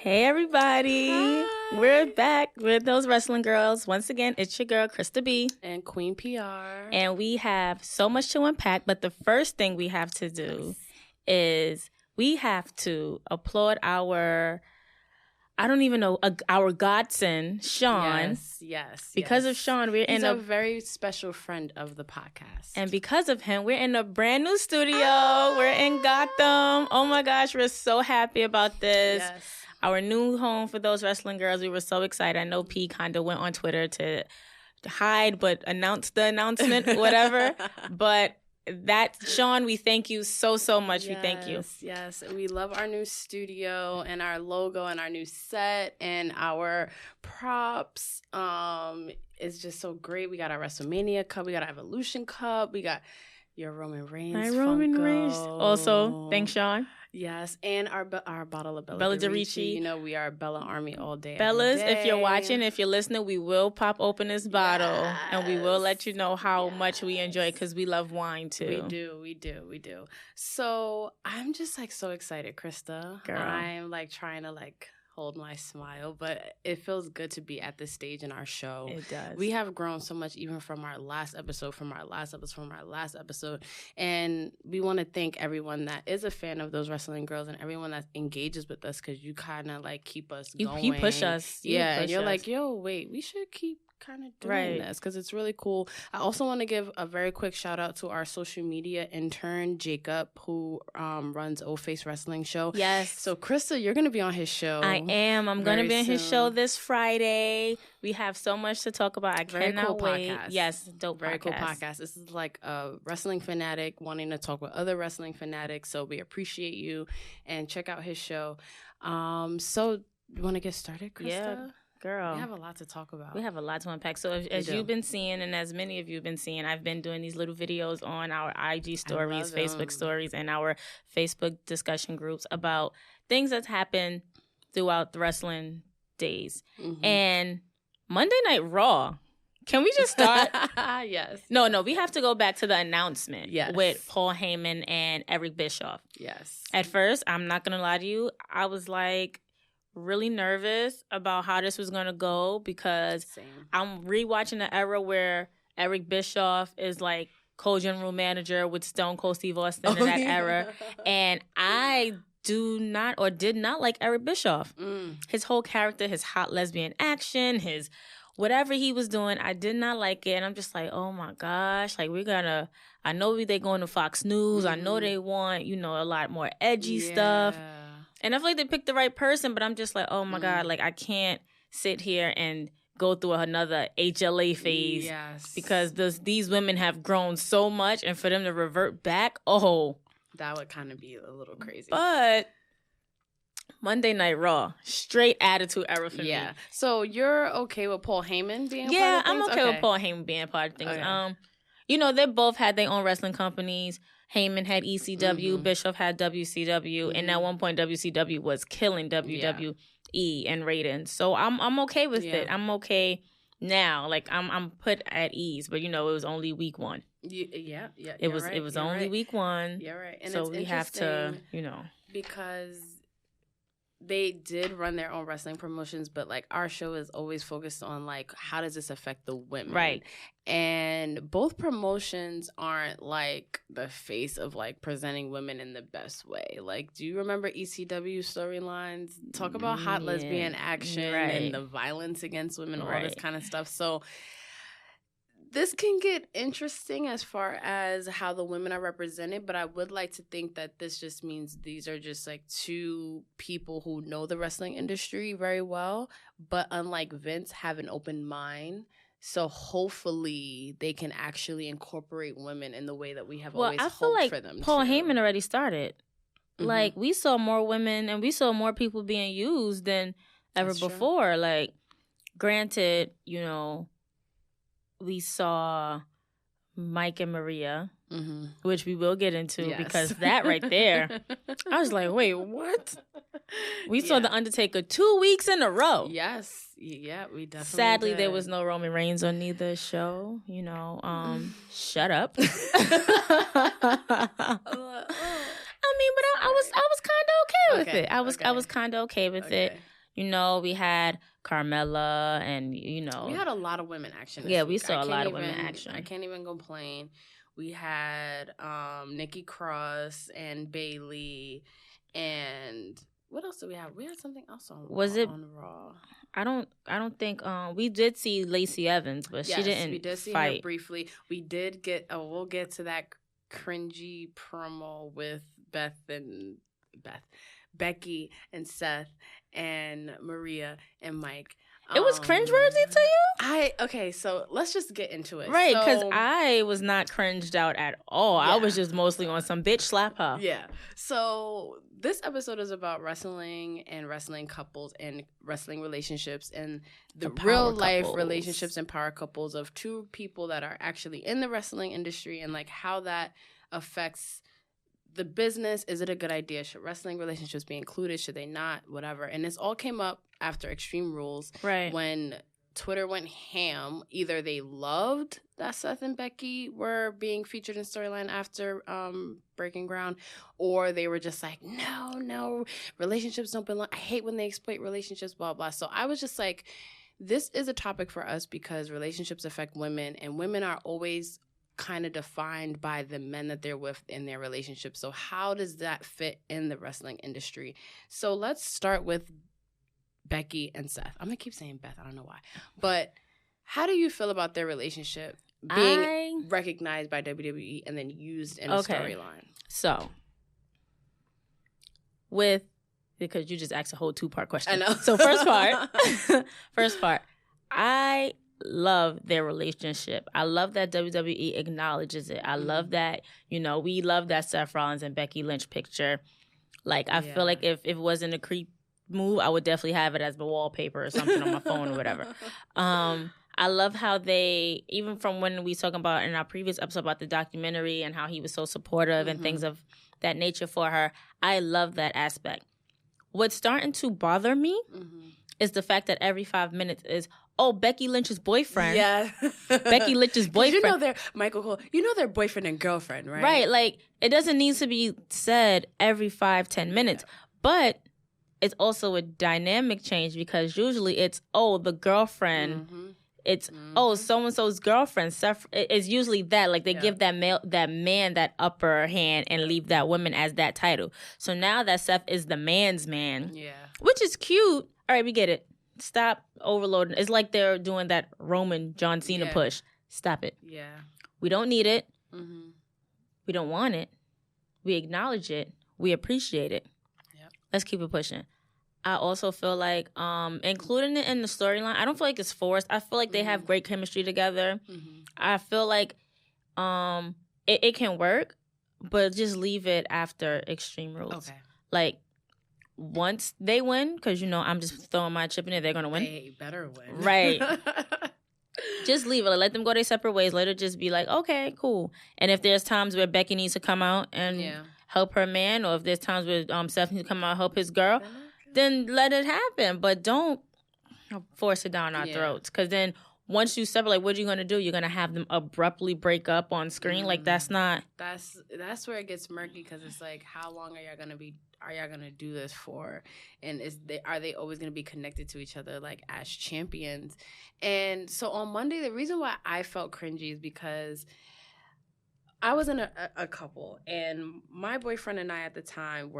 Hey, everybody. Hi. We're back with Those Wrestling Girls. Once again, it's your girl, Krista B. And Queen PR. And we have so much to unpack, but the first thing we have to do is we have to applaud our godson, Sean. Yes. Because of Sean, He's a very special friend of the podcast. And because of him, we're in a brand new studio. We're in Gotham. Oh my gosh, we're so happy about this. Yes. Our new home for Those Wrestling Girls. We were so excited. I know P kind of went on Twitter to hide, but announce the announcement, whatever. But Sean, we thank you so much. We thank you. Yes. We love our new studio and our logo and our new set and our props. It's just so great. We got our WrestleMania cup. We got our Evolution cup. We got your Roman Reigns. My Roman Reigns. Also, thanks, Sean. Yes, and our bottle of Bella DeRicci. You know, we are Bella Army all day. Bellas, if you're watching, if you're listening, we will pop open this bottle and we will let you know how much we enjoy it because we love wine too. We do. So I'm just so excited, Krista. Girl. I'm trying to hold my smile, but it feels good to be at this stage in our show. It does. We have grown so much even from our last episode, and we want to thank everyone that is a fan of Those Wrestling Girls and everyone that engages with us because you kind of keep us going. You push us. And you're like, yo, wait, we should keep kind of doing this because it's really cool. I also want to give a very quick shout out to our social media intern Jacob, who runs Old Face Wrestling Show. Yes. So Krista, you're going to be on his show. I am. I'm going to be on his show this Friday. We have so much to talk about. I cannot wait. Podcast. Yes, dope. Very cool podcast. This is a wrestling fanatic wanting to talk with other wrestling fanatics. So we appreciate you and check out his show. So you want to get started, Krista? Yeah. Girl, we have a lot to talk about. We have a lot to unpack. So as you've been seeing, and as many of you have been seeing, I've been doing these little videos on our IG stories, Facebook stories, and our Facebook discussion groups about things that's happened throughout the wrestling days. Mm-hmm. And Monday Night Raw, can we just start? Yes. No, we have to go back to the announcement with Paul Heyman and Eric Bischoff. Yes. At first, I'm not going to lie to you, I was really nervous about how this was going to go because I'm rewatching the era where Eric Bischoff is co-general manager with Stone Cold Steve Austin in that era. And I did not like Eric Bischoff. His whole character, his hot lesbian action, his whatever he was doing, I did not like it. And I'm just oh my gosh, I know they're going to Fox News. I know they want, a lot more edgy stuff. And I feel like they picked the right person, but I'm just oh my God, I can't sit here and go through another HLA phase. Yes. Because these women have grown so much, and for them to revert back, that would kind of be a little crazy. But Monday Night Raw, straight attitude era for me. Yeah. So you're okay with Paul Heyman being part of things? Yeah, I'm okay with Paul Heyman being part of things. Okay. They both had their own wrestling companies. Heyman had ECW, Bischoff had WCW, and at one point WCW was killing WWE and ratings. So I'm okay with it. I'm okay now. I'm put at ease, but it was only week one. Yeah. It was only week one. You're right. And so we have to, because they did run their own wrestling promotions, but our show is always focused on how does this affect the women, right? And both promotions aren't the face of presenting women in the best way. Do you remember ECW storylines? Talk about hot lesbian action and the violence against women, all this kind of stuff. So this can get interesting as far as how the women are represented, but I would like to think that this just means these are just two people who know the wrestling industry very well, but unlike Vince, have an open mind. So hopefully they can actually incorporate women in the way that we have always hoped for them. Paul Heyman already started. We saw more women and we saw more people being used than ever before. Granted, we saw Mike and Maria, which we will get into because that right there, I was wait, what? We saw The Undertaker 2 weeks in a row. Yes. Yeah, we definitely Sadly, did. there was no Roman Reigns on neither show. Shut up. I mean, but I was kind of okay with it. I was kind of okay with it. You know, we had Carmella and, you know. We had a lot of women action this Yeah, week. we saw a lot of women action. I can't even complain. We had Nikki Cross and Bayley, and what else did we have? We had something else on Raw. I don't think we did see Lacey Evans, but she didn't. We did see fight. her briefly. We did get. We'll get to that cringy promo with Becky and Seth and Maria and Mike. It was cringeworthy to you? Okay, so let's just get into it. Right, because I was not cringed out at all. Yeah. I was just mostly on some bitch slap her. Yeah. So this episode is about wrestling and wrestling couples and wrestling relationships and the real life relationships and power couples of two people that are actually in the wrestling industry and like how that affects the business. Is it a good idea? Should wrestling relationships be included? Should they not? Whatever. And this all came up after Extreme Rules. Right. When Twitter went ham. Either they loved that Seth and Becky were being featured in storyline after Breaking Ground, or they were just like, no, relationships don't belong. I hate when they exploit relationships, blah, blah. So I was just like, this is a topic for us because relationships affect women, and women are always kind of defined by the men that they're with in their relationship. So how does that fit in the wrestling industry? So let's start with Becky and Seth. I'm going to keep saying Beth. I don't know why. But how do you feel about their relationship being recognized by WWE and then used in a storyline? So, because you just asked a whole 2-part question. I know. So first part, I love their relationship. I love that WWE acknowledges it. I love that, we love that Seth Rollins and Becky Lynch picture. Like, I feel like if it wasn't a creep move, I would definitely have it as the wallpaper or something on my phone or whatever. I love how they, even from when we talking about in our previous episode about the documentary and how he was so supportive and things of that nature for her, I love that aspect. What's starting to bother me is the fact that every 5 minutes is, Becky Lynch's boyfriend. Yeah. Becky Lynch's boyfriend. Michael Cole, their boyfriend and girlfriend, right? Right. Like, it doesn't need to be said every 5-10 minutes. Yeah. But it's also a dynamic change because usually it's, the girlfriend. It's, so-and-so's girlfriend. It's usually that. Like, they give that man that upper hand and leave that woman as that title. So now that Seth is the man's man. Yeah. Which is cute. All right, we get it. Stop overloading. It's like they're doing that Roman John Cena push. Stop it. Yeah. We don't need it. We don't want it. We acknowledge it. We appreciate it. Yep. Let's keep it pushing. I also feel like including it in the storyline, I don't feel like it's forced. I feel like they have great chemistry together. I feel like it can work, but just leave it after Extreme Rules. Okay. Like, once they win, because, I'm just throwing my chip in there, they're going to win. They better win. Right. Just leave it. Let them go their separate ways. Let it just be like, okay, cool. And if there's times where Becky needs to come out and help her man, or if there's times where Seth needs to come out and help his girl, then let it happen. But don't force it down our throats. Because then once you separate, like, what are you going to do? You're going to have them abruptly break up on screen? Like, that's not... That's where it gets murky, because it's like, how long are y'all going to do this for? And are they always going to be connected to each other, like, as champions? And so on Monday, the reason why I felt cringy is because I was in a couple, and my boyfriend and I at the time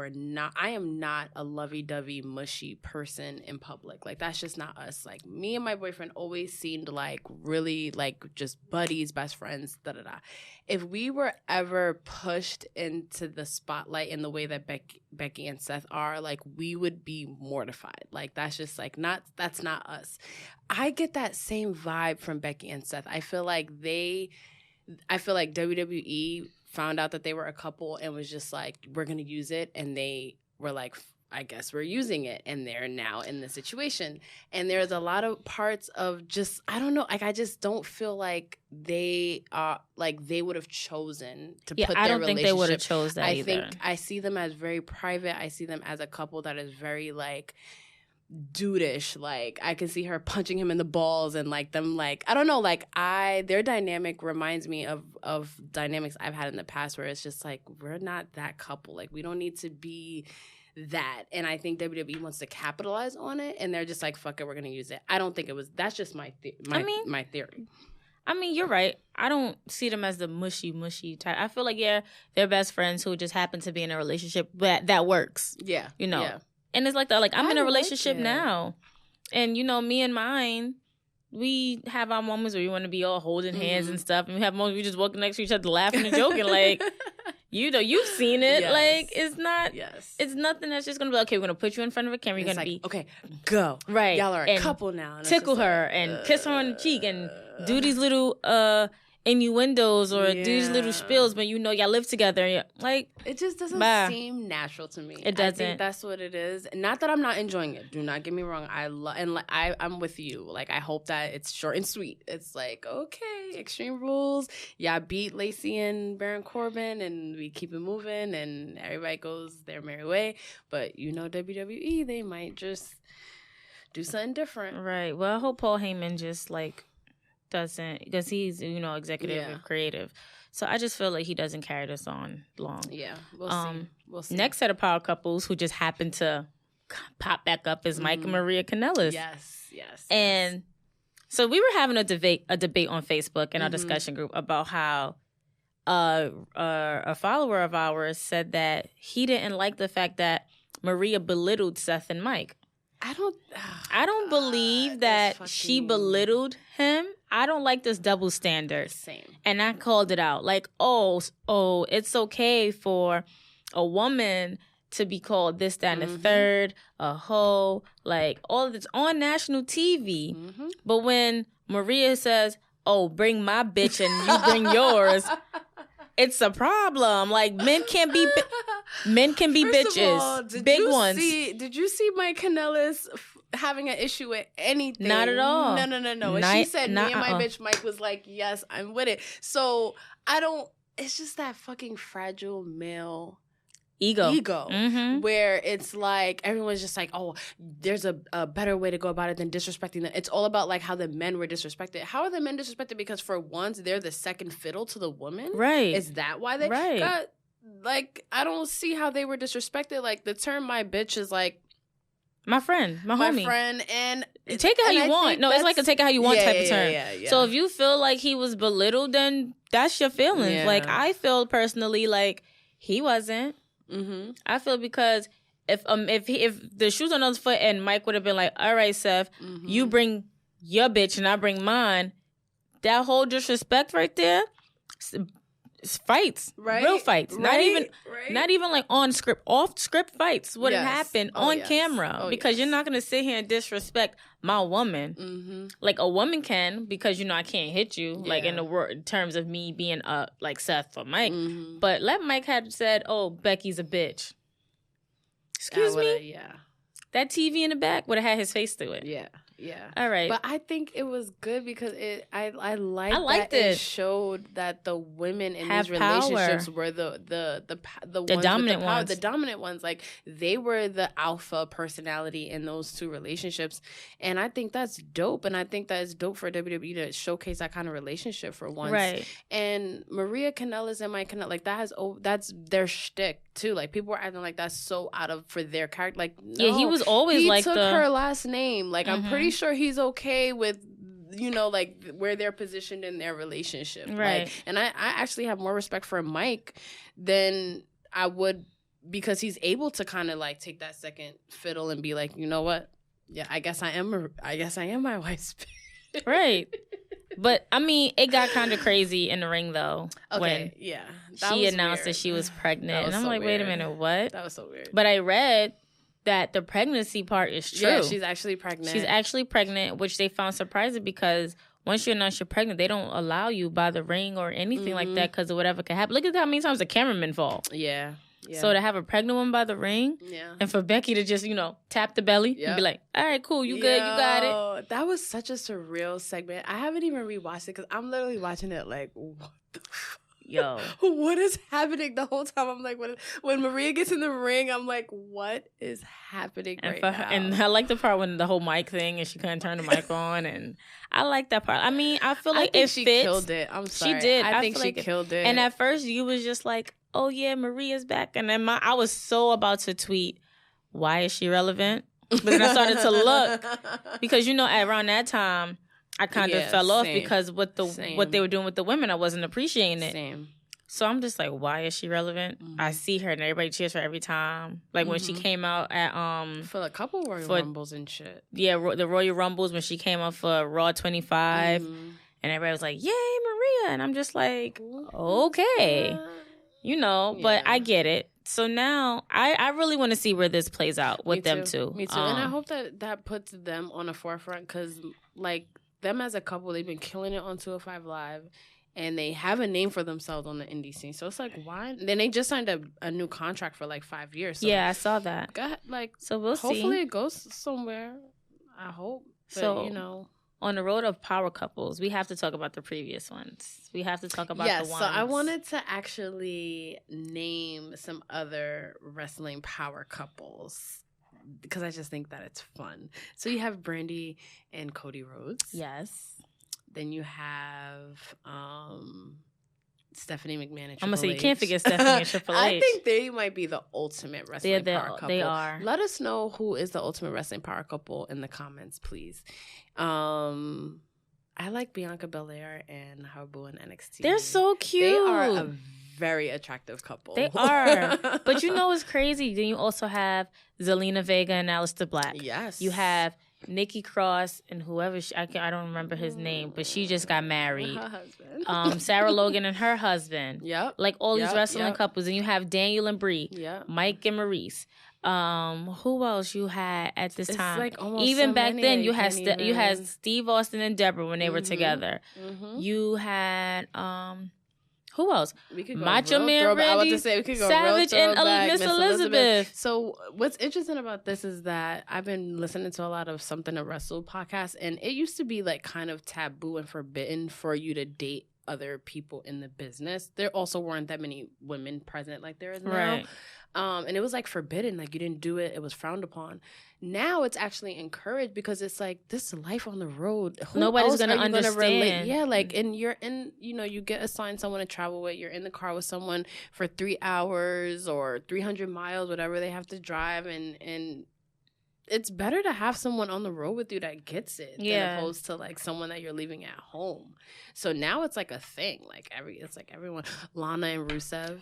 I am not a lovey-dovey, mushy person in public. Like, that's just not us. Like, me and my boyfriend always seemed like really, like, just buddies, best friends, da-da-da. If we were ever pushed into the spotlight in the way that Becky and Seth are, like, we would be mortified. Like, that's just, like, that's not us. I get that same vibe from Becky and Seth. I feel like WWE found out that they were a couple and was just like, we're going to use it. And they were like, I guess we're using it. And they're now in the situation. And there's a lot of parts of just, I don't know. Like, I just don't feel like they would have chosen to put their relationship. I don't think they would have chose that either. I think I see them as very private. I see them as a couple that is very, like, dude-ish. Like, I can see her punching him in the balls and, like, them, like, I don't know, like, their dynamic reminds me of dynamics I've had in the past where it's just like, we're not that couple. Like, we don't need to be that. And I think WWE wants to capitalize on it, and they're just like, fuck it, we're going to use it. I don't think it was, that's just my theory. I mean, you're right. I don't see them as the mushy type. I feel like, yeah, they're best friends who just happen to be in a relationship that works. Yeah. You know? Yeah. And it's like that. Like, I'm in a relationship now. And, you know, me and mine, we have our moments where we want to be all holding hands and stuff. And we have moments we just walking next to each other laughing and joking. Like, you know, you've seen it. Yes. Like, it's not, it's nothing that's just going to be, okay, we're going to put you in front of a camera. You're going to be, okay, go. Right. Y'all are a couple now. And tickle her and kiss her on the cheek and do these little innuendos or do these little spills, but you know y'all live together. Like, it just doesn't seem natural to me. It doesn't. I think that's what it is. Not that I'm not enjoying it. Do not get me wrong. I'm with you. Like, I hope that it's short and sweet. It's like, okay, Extreme Rules. Yeah, beat Lacey and Baron Corbin, and we keep it moving, and everybody goes their merry way. But you know, WWE, they might just do something different. Right. Well, I hope Paul Heyman just like doesn't, because he's, you know, executive and creative. So I just feel like he doesn't carry this on long. Yeah, we'll see. Next set of power couples who just happened to pop back up is Mike and Maria Kanellis. Yes. And so we were having a debate on Facebook in our discussion group about how a follower of ours said that he didn't like the fact that Maria belittled Seth and Mike. I don't believe that she belittled him. I don't like this double standard. Same. And I called it out. Like, oh, it's okay for a woman to be called this, that, and the third, a hoe, like all of this on national TV. But when Maria says, oh, bring my bitch and you bring yours, it's a problem. Like, men can be bitches. All, big ones. Did you see Mike Kanellis having an issue with anything? Not at all. No. And she said, me and my bitch, Mike was like, yes, I'm with it. So it's just that fucking fragile male ego where it's like everyone's just like, oh, there's a better way to go about it than disrespecting them. It's all about like how the men were disrespected. How are the men disrespected? Because for once they're the second fiddle to the woman, right? Is that why they got, like, I don't see how they were disrespected. Like, the term my bitch is like my friend, my homie, and take it how you want. No, it's like a take it how you want type of term. Yeah. So if you feel like he was belittled, then that's your feelings. Yeah. Like, I feel personally like he wasn't. I feel because if the shoes on his foot and Mike would have been like, all right, Seth, you bring your bitch and I bring mine, that whole disrespect right there, fights, right? Real fights, right? Not even like on script, off script fights would have happened on camera because you're not gonna sit here and disrespect my woman. Like a woman can, because you know I can't hit you like in the terms of me being like Seth or Mike, but let Mike had said, "Oh, Becky's a bitch." Excuse me. That TV in the back would have had his face to it. Yeah. All right. But I think it was good because I liked that it showed that the women in these relationships were the dominant ones. The dominant ones. Like, they were the alpha personality in those two relationships. And I think that's dope. And I think that it's dope for WWE to showcase that kind of relationship for once. Right. And Maria Kanellis and Mike Kanellis, like, that's their shtick too. Like, people were acting like that's so out of for their character. Like, no, he was always like took her last name. Like, I'm pretty sure he's okay with, you know, like where they're positioned in their relationship. Right. Like, and I actually have more respect for Mike than I would, because he's able to kind of like take that second fiddle and be like, you know what? Yeah, I guess I am my wife's bitch. Right. But I mean, it got kind of crazy in the ring though. Okay, when she announced that she was pregnant. And I'm like, wait a minute, what? That was so weird. But I read that the pregnancy part is true. Yeah, she's actually pregnant. Which they found surprising because once you announce you're pregnant, they don't allow you by the ring or anything like that because of whatever could happen. Look at how many times the cameramen fall. Yeah. So to have a pregnant one by the ring, and for Becky to just, you know, tap the belly and be like, all right, cool, you good, you got it. That was such a surreal segment. I haven't even rewatched it because I'm literally watching it like, what the fuck? Yo, what is happening the whole time? I'm like, when Maria gets in the ring, I'm like, what is happening now? And I like the part when the whole mic thing and she couldn't turn the mic on, and I like that part. I mean, I feel like she killed it. I'm sorry, she did. I think she killed it. And at first, you was just like, oh yeah, Maria's back, and then I was so about to tweet, why is she relevant? But then I started to look because, you know, around that time, I kind of fell off because what they were doing with the women, I wasn't appreciating it. Same. So I'm just like, why is she relevant? Mm-hmm. I see her and everybody cheers for her every time. Like when she came out at for a couple Royal Rumbles and shit. Yeah, the Royal Rumbles when she came out for Raw 25, and everybody was like, "Yay, Maria!" And I'm just like, okay, you know. But I get it. So now I really want to see where this plays out with them too. Me too. And I hope that puts them on the forefront because like them as a couple, they've been killing it on 205 Live. And they have a name for themselves on the indie scene. So it's like, why? Then they just signed a new contract for like 5 years. So yeah, I saw that. So we'll see. Hopefully it goes somewhere. I hope. But, so, you know. On the road of power couples, we have to talk about the previous ones. We have to talk about the ones. So I wanted to actually name some other wrestling power couples because I just think that it's fun. So you have Brandy and Cody Rhodes. Yes. Then you have Stephanie McMahon and Triple H. I'm going to say, you can't forget Stephanie and Triple H. I think they might be the ultimate wrestling power couple. They are. Let us know who is the ultimate wrestling power couple in the comments, please. I like Bianca Belair and Habu in NXT. They're so cute. They are a very attractive couple. They are. But you know what's crazy? Then you also have Zelina Vega and Aleister Black. Yes. You have Nikki Cross and whoever I don't remember his name, but she just got married. Her husband. Sarah Logan and her husband. Yep. Like all these wrestling couples, and you have Daniel and Brie. Yep. Mike and Maurice. Who else you had at this time? Like almost even so back many then, you had Steve Austin and Deborah when they were together. You had who else? We could go Macho Man Randy I was to say we could go Savage and Miss Elizabeth. So what's interesting about this is that I've been listening to a lot of Something to Wrestle podcasts, and it used to be like kind of taboo and forbidden for you to date other people in the business. There also weren't that many women present like there is now. Right. And it was like forbidden, like you didn't do it, it was frowned upon. Now it's actually encouraged because it's like this is life on the road. Nobody's gonna understand. Yeah, like and you're in, you know, you get assigned someone to travel with. You're in the car with someone for 3 hours or 300 miles, whatever they have to drive, and it's better to have someone on the road with you that gets it than opposed to like someone that you're leaving at home. So now it's like a thing. Like everyone. Lana and Rusev.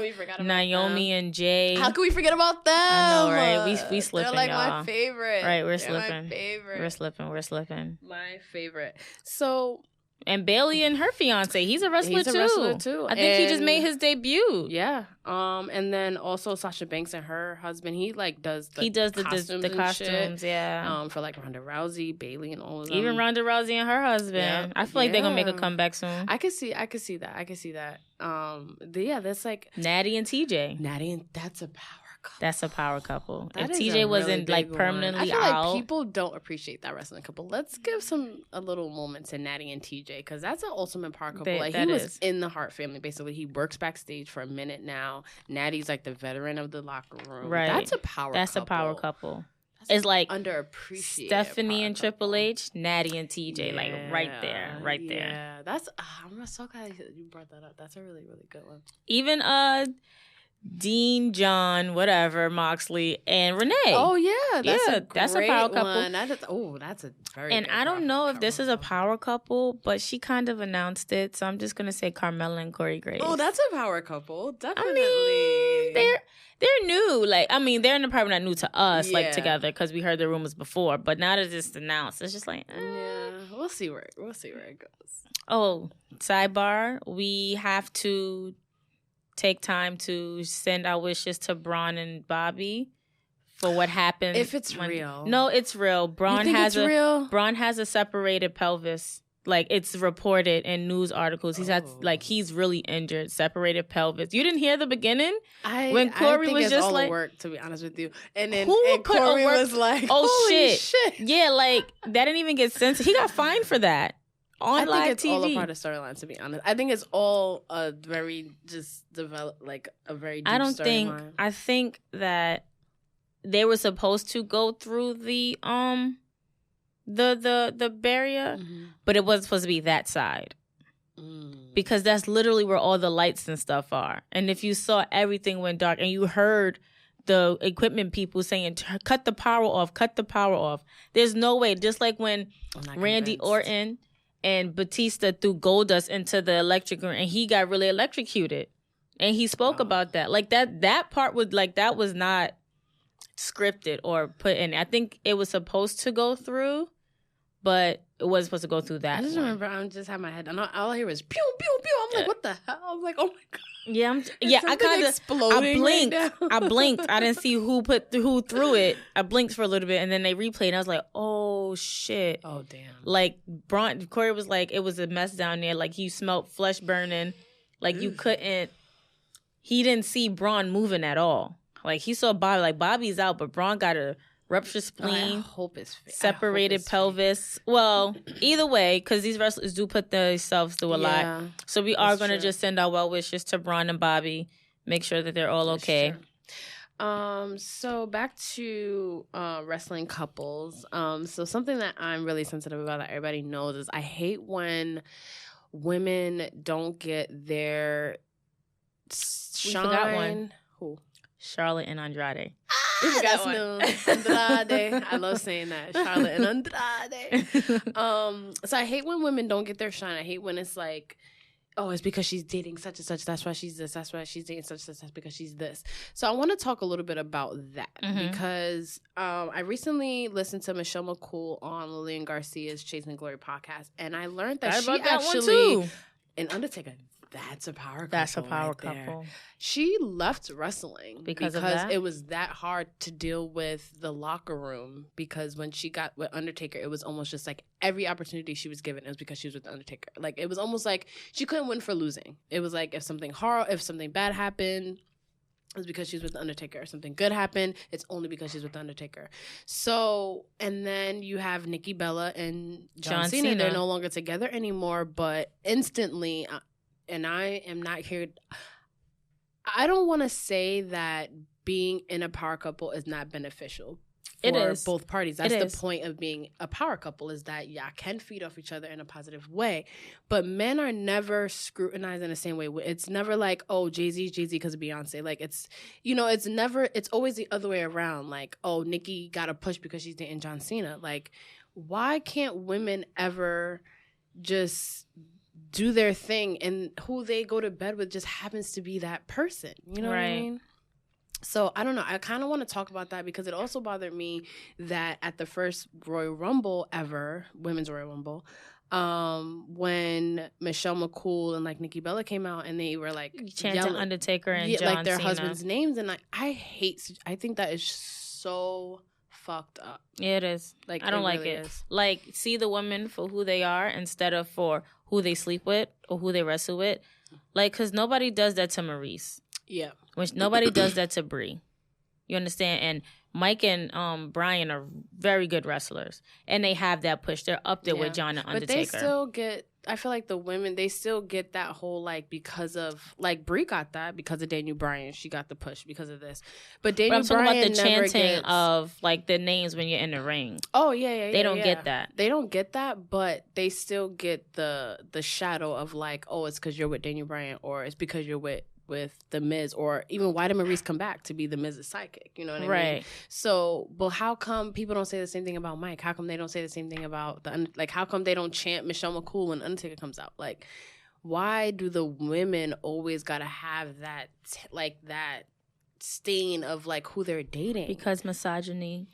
We forgot about Naomi and Jay. How can we forget about them? I know, right? We slipping, They're like y'all. my favorite. Right, we're They're slipping. My favorite. We're slipping. My favorite. So. And Bailey and her fiance, he's a wrestler too. I think he just made his debut. Yeah. And then also Sasha Banks and her husband, he like does the costumes, yeah. For like Ronda Rousey, Bailey, and all of them. Even Ronda Rousey and her husband. Yeah. I feel like they're gonna make a comeback soon. I could see that. That's like Natty and TJ. And that's a power couple. That's a power couple. That if TJ wasn't like permanently out, I feel out, like people don't appreciate that wrestling couple. Let's give a little moment to Natty and TJ because that's an ultimate power couple. He was in the Hart family basically. He works backstage for a minute now. Natty's like the veteran of the locker room. Right. That's a power. That's couple. a power couple. It's like underappreciated. Stephanie and Triple H, Natty and TJ, like right there. Yeah, that's. I'm so glad you brought that up. That's a really, really good one. Even Dean, John, whatever, Moxley, and Renee. Oh yeah, that's a power couple. One. That's a very. And I don't know if this is a power couple, but she kind of announced it, so I'm just gonna say Carmella and Corey Graves. Oh, that's a power couple, definitely. I mean, they're new. Like, I mean, they're probably not new to us, like together, because we heard the rumors before. But now that it's announced, it's just like, yeah, we'll see where it goes. Oh, sidebar: we have to take time to send our wishes to Braun and Bobby for what happened. If it's real. No, it's real. Braun has a separated pelvis. Like, it's reported in news articles. He's really injured, separated pelvis. You didn't hear the beginning? When Corey was just like, work, to be honest with you. And then Corey was like, oh shit. Yeah, like that didn't even get censored. He got fined for that. I think it's all a part of storyline, to be honest. I think it's all a very just developed, like a very deep storyline. I think that they were supposed to go through the barrier, but it wasn't supposed to be that side. Because that's literally where all the lights and stuff are. And if you saw everything went dark and you heard the equipment people saying, cut the power off, cut the power off. There's no way. Just like when Randy Orton and Batista threw Goldust into the electric room and he got really electrocuted. And he spoke about that. Like that part was like, that was not scripted or put in. I think it was supposed to go through, but it wasn't supposed to go through that. I just remember I just had my head. All I hear was pew pew pew. I'm like, what the hell? I'm like, oh my god. Yeah, I kind of blinked. Right I blinked. I didn't see who threw it. I blinked for a little bit, and then they replayed. And I was like, oh shit. Oh damn. Like Corey was like, it was a mess down there. Like you smelled flesh burning. Like you couldn't. He didn't see Braun moving at all. Like he saw Bobby. Like Bobby's out, but Braun got a ruptured spleen, separated pelvis. Well, either way, because these wrestlers do put themselves through a lot. So we are going to just send our well wishes to Braun and Bobby. Make sure that they're all okay. So back to wrestling couples. So something that I'm really sensitive about that everybody knows is I hate when women don't get their shine. We forgot one. Who? Charlotte and Andrade. We forgot Andrade. I love saying that. Charlotte and Andrade. So I hate when women don't get their shine. I hate when it's like, oh, it's because she's dating such and such. That's why she's this. That's why she's dating such and such. That's because she's this. So I want to talk a little bit about that because I recently listened to Michelle McCool on Lillian Garcia's Chasing Glory podcast, and I learned that she actually, an Undertaker. That's a power couple. That's a power couple. She left wrestling because of that? It was that hard to deal with the locker room. Because when she got with Undertaker, it was almost just like every opportunity she was given, it was because she was with the Undertaker. Like it was almost like she couldn't win for losing. It was like if something bad happened, it was because she was with the Undertaker. If something good happened, it's only because she's with the Undertaker. So, and then you have Nikki Bella and John Cena. They're no longer together anymore, but instantly. And I am not here. I don't want to say that being in a power couple is not beneficial for both parties. That's the point of being a power couple, is that y'all can feed off each other in a positive way. But men are never scrutinized in the same way. It's never like, oh, Jay-Z because of Beyonce. Like it's always the other way around. Like, oh, Nikki got a push because she's dating John Cena. Like, why can't women ever just do their thing, and who they go to bed with just happens to be that person? You know what I mean? So I don't know. I kind of want to talk about that because it also bothered me that at the first Royal Rumble ever, Women's Royal Rumble, when Michelle McCool and like Nikki Bella came out and they were like chanting Undertaker and John like their Cena. husbands' names, and I think that is so fucked up. Yeah, it is. Like I don't like it. Is. Like see the women for who they are instead of for who they sleep with or who they wrestle with. Like, because nobody does that to Maurice. Yeah. Which nobody does that to Brie. You understand? And Mike and Brian are very good wrestlers. And they have that push. They're up there with John and Undertaker. But they still get, I feel like the women, they still get that whole, like, because of, like, Brie got that because of Daniel Bryan. She got the push because of this. But Daniel Bryan I'm talking about the chanting of, like, the names when you're in the ring. Oh, yeah. They don't get that. They don't get that, but they still get the shadow of, like, oh, it's because you're with Daniel Bryan, or it's because you're with The Miz, or even why did Maurice come back to be The Miz's sidekick? You know what I mean? Right. So, but how come people don't say the same thing about Mike? How come they don't say the same thing about how come they don't chant Michelle McCool when Undertaker comes out? Like, why do the women always gotta have that that stain of like who they're dating? Because misogyny,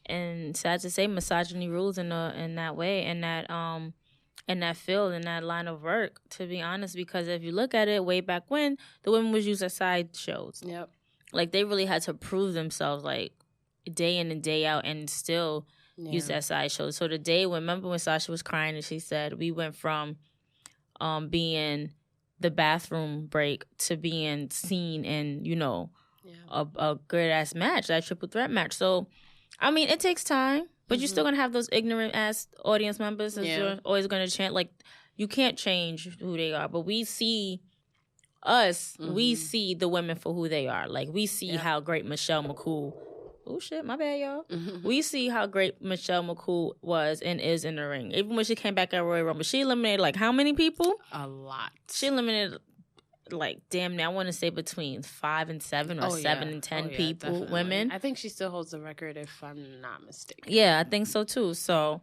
and sad to say, misogyny rules in that way, in that field, in that line of work, to be honest. Because if you look at it, way back when, the women was used as side shows. Yep. Like, they really had to prove themselves, like, day in and day out, and still used as side shows. So remember when Sasha was crying and she said, we went from being the bathroom break to being seen in, a great-ass match, that triple threat match. So, I mean, it takes time. But you're still going to have those ignorant-ass audience members that you're always going to chant. Like, you can't change who they are. But we see we see the women for who they are. Like, we see how great Michelle McCool... Oh, shit, my bad, y'all. We see how great Michelle McCool was and is in the ring. Even when she came back at Royal Rumble, she eliminated, like, how many people? A lot. She eliminated like damn near, I want to say between 5 and 7 or 7 and 10 people, definitely. women. I think she still holds the record if I'm not mistaken. Yeah, I think so too. So,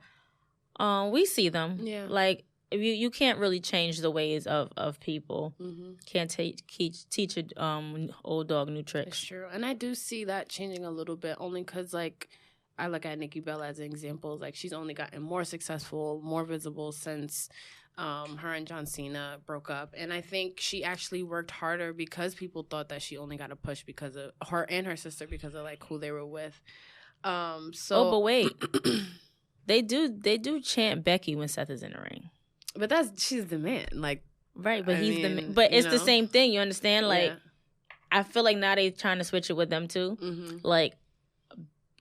we see them. Yeah. Like you can't really change the ways of people. Mm-hmm. Can't teach a old dog new tricks. It's true, and I do see that changing a little bit only because like I look at Nikki Bella as an example. Like she's only gotten more successful, more visible since her and John Cena broke up. And I think she actually worked harder because people thought that she only got a push because of her and her sister because of like who they were with. But wait. they do chant Becky when Seth is in the ring. But she's the man. Like right, but he's the man. But it's the same thing, you understand? Like I feel like now they're trying to switch it with them too. Mm-hmm. Like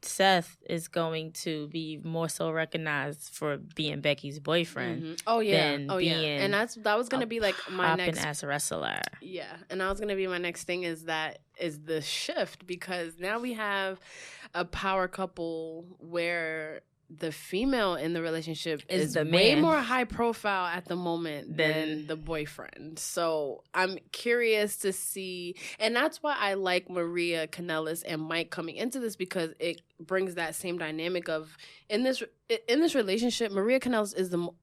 Seth is going to be more so recognized for being Becky's boyfriend. Mm-hmm. Oh yeah, and that was gonna be like my next as a wrestler. Yeah, and that was gonna be my next thing is the shift because now we have a power couple where the female in the relationship is the way man. more high profile at the moment than the boyfriend. So I'm curious to see, and that's why I like Maria Kanellis and Mike coming into this because it brings that same dynamic of in this relationship. Maria Kanellis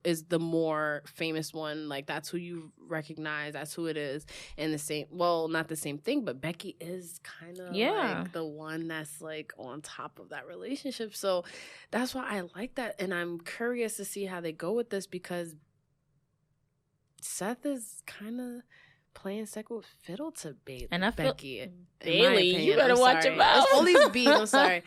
is the more famous one. Like that's who you recognize. That's who it is. And not the same thing, but Becky is kind of like the one that's like on top of that relationship. So that's why I like that, and I'm curious to see how they go with this because Seth is kind of playing second fiddle to Becky. And I feel Becky, Bailey, you better watch your mouth. It's only B. I'm sorry.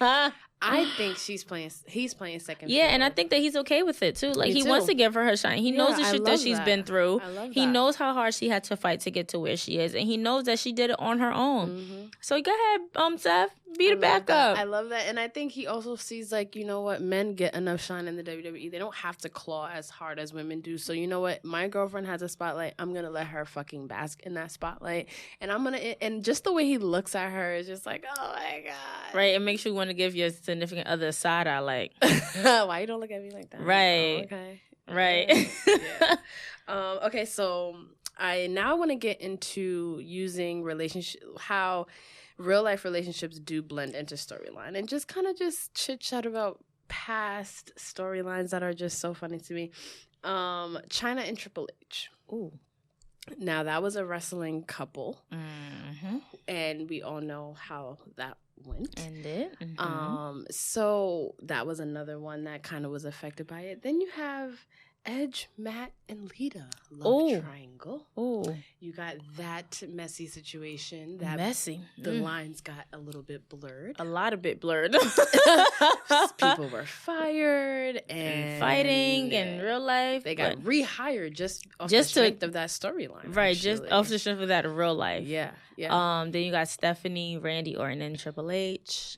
I think he's playing second fiddle. Yeah, and I think that he's okay with it too. Like he wants to give her shine. He knows the shit that she's been through. I love he knows how hard she had to fight to get to where she is, and he knows that she did it on her own. Mm-hmm. So go ahead, Seth, be the backup. I love that, and I think he also sees like, you know what, men get enough shine in the WWE. They don't have to claw as hard as women do. So you know what, my girlfriend has a spotlight. I'm gonna let her fucking bask in that spotlight, and just the way he looks at her is just like, oh my god, right? It makes you want to give your significant other a side eye, like why you don't look at me like that? Right. Oh, okay. Right. Yeah. Okay, so I now want to get into using how real life relationships do blend into storyline, and just kind of just chit chat about past storylines that are just so funny to me. Chyna and Triple H. Ooh. Now that was a wrestling couple, mm-hmm. and we all know how that went. Ended. Mm-hmm. So that was another one that kind of was affected by it. Then you have Edge, Matt, and Lita love triangle. Oh, you got that messy situation. The lines got a little bit blurred. A lot of bit blurred. People were fired and fighting in real life. They got rehired just off the strength of that storyline. Right, just off the strength of that in real life. Yeah. Then you got Stephanie, Randy Orton, and Triple H.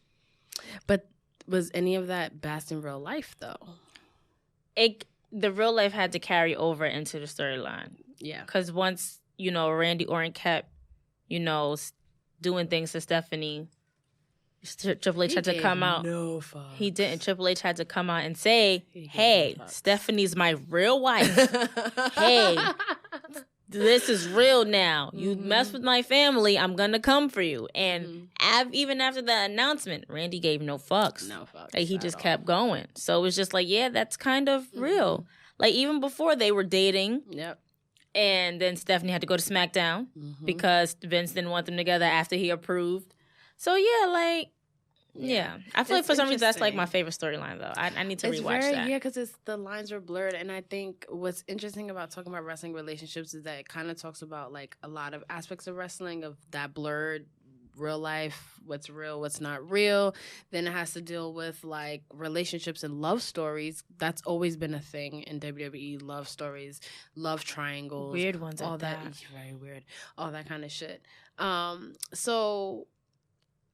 But was any of that best in real life though? The real life had to carry over into the storyline. Yeah. Because once, Randy Orton kept, doing things to Stephanie, Triple H had to come out. No fuck. He didn't. Triple H had to come out and say, hey, Stephanie's my real wife. Hey, this is real now. You mess with my family, I'm going to come for you. And even after that announcement, Randy gave no fucks. No fucks. Like, he just kept going. So it was just like, yeah, that's kind of real. Like, even before they were dating. Yep. And then Stephanie had to go to SmackDown because Vince didn't want them together after he approved. So, yeah, yeah. I feel like for some reason that's like my favorite storyline, though. I need to rewatch that. Yeah, because the lines are blurred. And I think what's interesting about talking about wrestling relationships is that it kind of talks about like a lot of aspects of wrestling, of that blurred real life, what's real, what's not real. Then it has to deal with like relationships and love stories. That's always been a thing in WWE. Love stories, love triangles, weird ones, all that. Very weird, all that kind of shit. So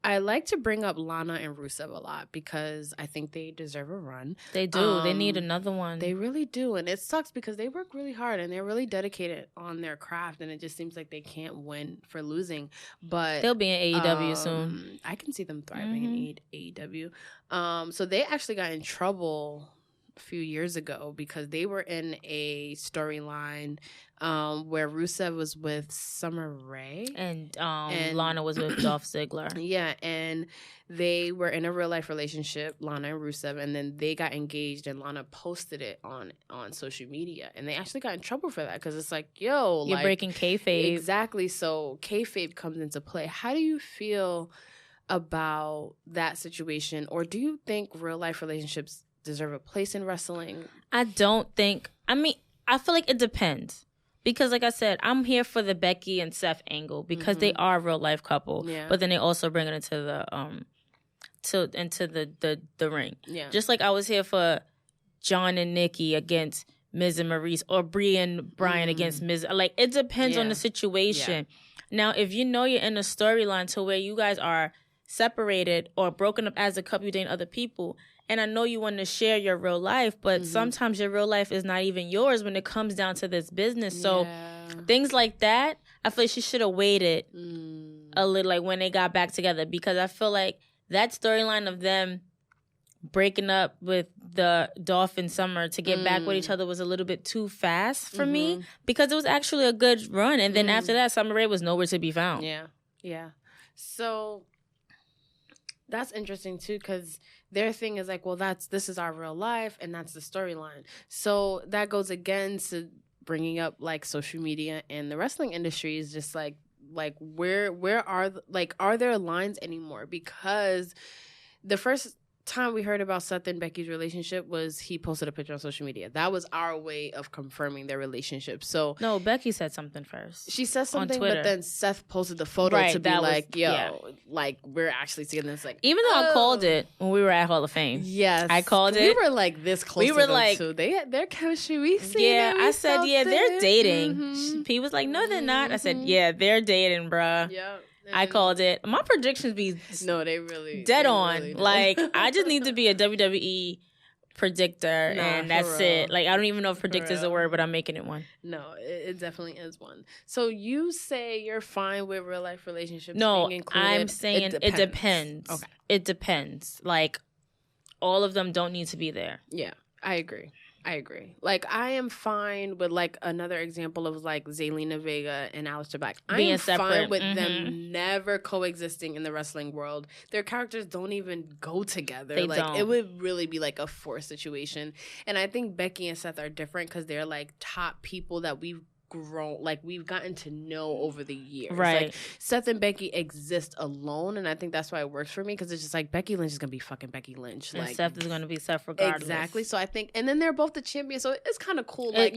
I like to bring up Lana and Rusev a lot because I think they deserve a run. They do. They need another one. They really do. And it sucks because they work really hard and they're really dedicated on their craft. And it just seems like they can't win for losing. But they'll be in AEW soon. I can see them thriving in AEW. So they actually got in trouble a few years ago because they were in a storyline where Rusev was with Summer Rae. And Lana was with Dolph Ziggler. Yeah, and they were in a real-life relationship, Lana and Rusev, and then they got engaged, and Lana posted it on social media. And they actually got in trouble for that because it's like, yo, you're breaking kayfabe. Exactly, so kayfabe comes into play. How do you feel about that situation? Or do you think real-life relationships deserve a place in wrestling? I don't think... I mean, I feel like it depends. Because, like I said, I'm here for the Becky and Seth angle because they are a real life couple. Yeah. But then they also bring it into the ring. Yeah. Just like I was here for John and Nikki against Miz and Maurice, or Brie and Brian against Miz. Like, it depends on the situation. Yeah. Now, if you know you're in a storyline to where you guys are separated or broken up as a couple, you dating other people, and I know you want to share your real life, but sometimes your real life is not even yours when it comes down to this business. So things like that, I feel like she should have waited a little, like when they got back together, because I feel like that storyline of them breaking up with the Dolph and Summer to get back with each other was a little bit too fast for me, because it was actually a good run. And then after that, Summer Rae was nowhere to be found. Yeah. Yeah. So that's interesting too, because their thing is like, well, this is our real life, and that's the storyline. So that goes again to bringing up like social media and the wrestling industry is just like where are there lines anymore? Because the first time we heard about Seth and Becky's relationship was he posted a picture on social media. That was our way of confirming their relationship. So no, Becky said something first. She said something, but then Seth posted the photo to be like, like we're actually seeing this. Like, even though I called it when we were at Hall of Fame. Yes, I called it. We were like this close. We were to like, too. Their chemistry. We see. Yeah, I said, they're dating. He was like, no, they're not. I said, yeah, they're dating, bruh. Yeah. I called it. My predictions be they really dead on. Really like, I just need to be a WWE predictor, and that's it. Like, I don't even know if predictor is a word, but I'm making it one. No, it definitely is one. So you say you're fine with real life relationships being included? I'm saying it depends. Okay. It depends. Like, all of them don't need to be there. Yeah, I agree. Like, I am fine with, like, another example of, like, Zelina Vega and Aleister Black. I am fine with them never coexisting in the wrestling world. Their characters don't even go together. They don't. It would really be, like, a forced situation. And I think Becky and Seth are different because they're, like, top people that we've gotten to know over the years. Right. Like, Seth and Becky exist alone, and I think that's why it works for me, because it's just like Becky Lynch is gonna be fucking Becky Lynch, and like Seth is gonna be Seth regardless. Exactly. So I think, and then they're both the champions, so it's kind of cool. Like,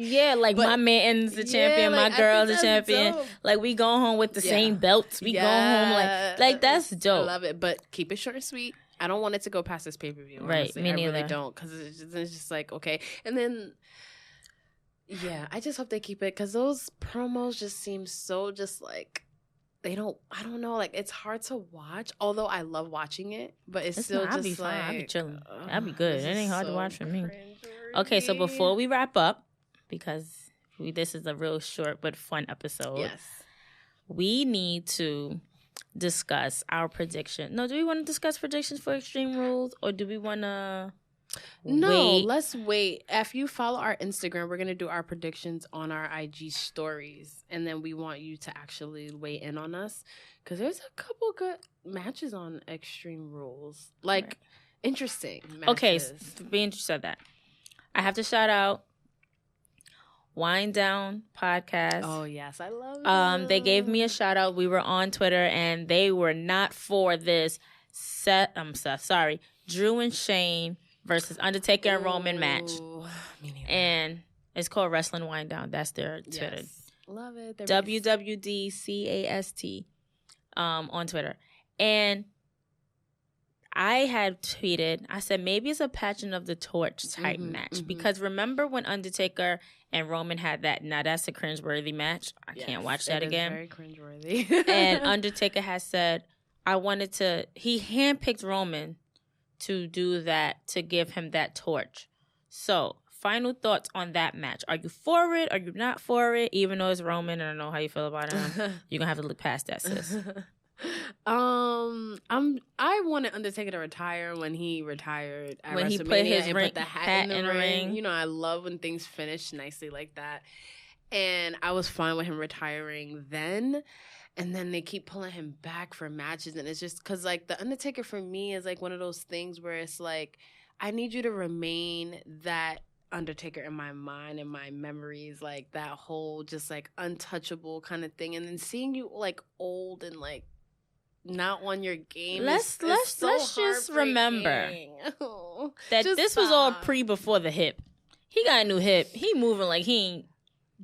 my man's the champion, my girl's the champion. Dope. Like, we go home with the same belts. We go home like that's dope. I love it, but keep it short and sweet. I don't want it to go past this pay-per-view. Right. Honestly. Me neither. I really don't, because it's just like, okay, and then. Yeah, I just hope they keep it, because those promos just seem so just like I don't know, like it's hard to watch, although I love watching it, but it's still just like fine. I'll be chilling. I'll be good. It ain't hard to watch for me. Okay, so before we wrap up, because this is a real short but fun episode, we need to discuss our prediction. No, do we want to discuss predictions for Extreme Rules, or do we want to... No, let's wait. If you follow our Instagram, we're going to do our predictions on our IG stories. And then we want you to actually weigh in on us, because there's a couple good matches on Extreme Rules. Like, interesting matches. Okay, being said that, I have to shout out Wind Down Podcast. Oh, yes. I love it. They gave me a shout out. We were on Twitter, and they were not for this Drew and Shane versus Undertaker and Roman match. And it's called Wrestling Wind Down. That's their Twitter. Yes. Love it. WWDCAST on Twitter. And I had tweeted, I said, maybe it's a Passion of the Torch type match. Because remember when Undertaker and Roman had that, now that's a cringeworthy match. I can't watch that again. Very cringeworthy. And Undertaker has said, he handpicked Roman to do that, to give him that torch. So, final thoughts on that match. Are you for it? Are you not for it? Even though it's Roman and I know how you feel about him, you're going to have to look past that, sis. I wanted Undertaker to retire when he retired at when WrestleMania he put his and put the hat in the ring. ring. You know, I love when things finish nicely like that. And I was fine with him retiring then. And then they keep pulling him back for matches. And it's just because, like, The Undertaker for me is, like, one of those things where it's, like, I need you to remain that Undertaker in my mind and my memories. Like, that whole just, like, untouchable kind of thing. And then seeing you, like, old and, like, not on your game. Let's just remember that this was all before the hip. He got a new hip. He moving like he ain't.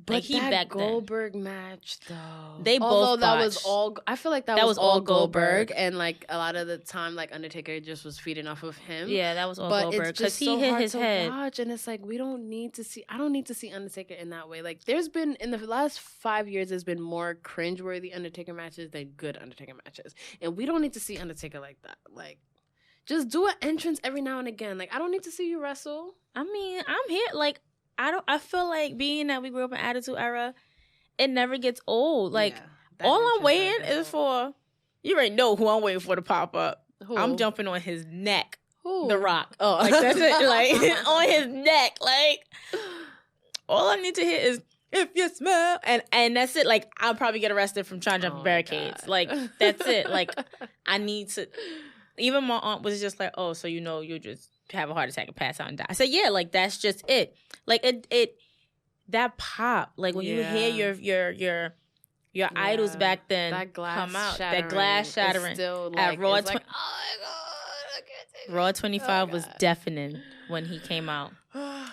But like he that back Goldberg match, though, they both. That was all. I feel like that was all Goldberg, and like a lot of the time, like Undertaker just was feeding off of him. Yeah, that was all Goldberg because he hit his head. Watch, and it's like we don't need to see. I don't need to see Undertaker in that way. Like there's been in the last 5 years, there's been more cringeworthy Undertaker matches than good Undertaker matches, and we don't need to see Undertaker like that. Like, just do an entrance every now and again. Like I don't need to see you wrestle. I mean, I'm here. Like I feel like being that we grew up in Attitude Era, it never gets old. Like all I'm waiting is for. You already know who I'm waiting for to pop up. Who? I'm jumping on his neck. Who? The Rock. Oh, like that's it. Like on his neck. Like all I need to hear is "If you smell," and that's it. Like I'll probably get arrested from trying to jump barricades. God. Like that's it. Like I need to. Even my aunt was just like, "Oh, so you know you just have a heart attack and pass out and die." I said, "Yeah, like that's just it." Like it that pop. Like when you hear your idols back then that come out, that glass shattering still, like, at Raw. Like, oh my God, I can't take Raw 25 was deafening when he came out.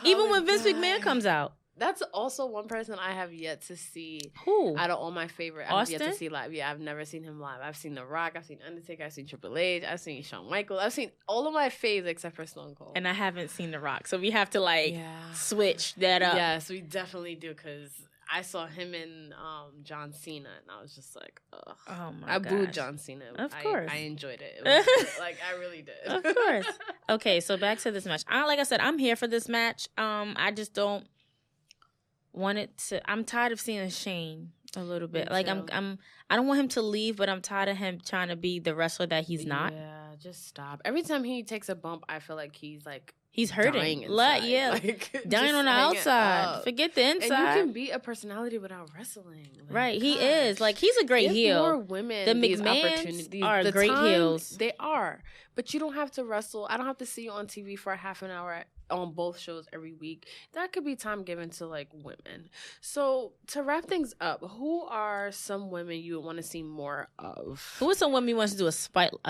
Even when Vince McMahon comes out. That's also one person I have yet to see. Who? Out of all my favorite, Austin? I've yet to see live. Yeah, I've never seen him live. I've seen The Rock, I've seen Undertaker, I've seen Triple H, I've seen Shawn Michaels, I've seen all of my faves except for Stone Cold. And I haven't seen The Rock, so we have to switch that up. Yes, we definitely do, because I saw him and John Cena, and I was just like, ugh. Oh my gosh. I booed John Cena. Of course. I enjoyed it. It was like, I really did. Of course. Okay, so back to this match. Like I said, I'm here for this match. I just don't want it to. I'm tired of seeing Shane a little bit. Like I don't want him to leave, but I'm tired of him trying to be the wrestler that he's not. Yeah, just stop. Every time he takes a bump, I feel like he's hurting. Dying dying on the outside. Forget the inside. And you can be a personality without wrestling. Like, right, he is. Like he's a great heel. More women. The McMahons are great heels. They are, but you don't have to wrestle. I don't have to see you on TV for a half an hour on both shows every week. That could be time given to like women. So to wrap things up, who are some women you would want to see more of? Who are some women you want to do a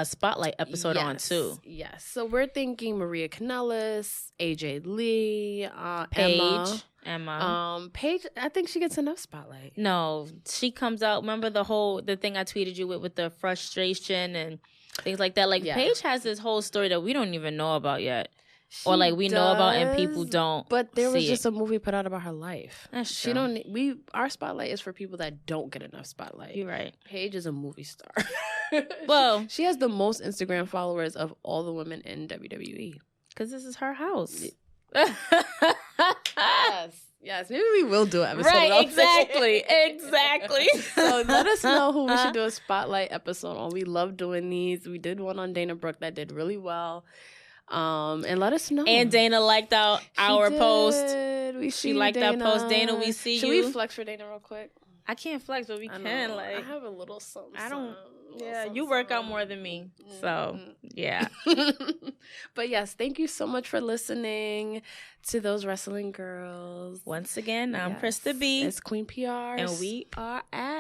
spotlight episode on too? Yes. So we're thinking Maria Kanellis, AJ Lee, Paige. Emma. Paige, I think she gets enough spotlight. No, she comes out. Remember the thing I tweeted you with the frustration and things like that. Like Paige has this whole story that we don't even know about yet. Or like we know about and people don't. But there was just a movie put out about her life. That's true. Our spotlight is for people that don't get enough spotlight. You're right. Paige is a movie star. Well, she has the most Instagram followers of all the women in WWE. Because this is her house. Yes, maybe we will do an episode. Right, exactly. So let us know who we should do a spotlight episode on. We love doing these. We did one on Dana Brooke that did really well. And let us know. And Dana liked our post. She liked Dana. that post. Dana, we see Should you. Should we flex for Dana real quick? I can't flex, but we can. Like I have a little something. I don't. You work out more than me, so yeah. But yes, thank you so much for listening to Those Wrestling Girls. Once again, I'm Krista B. It's Queen PR, and we are out.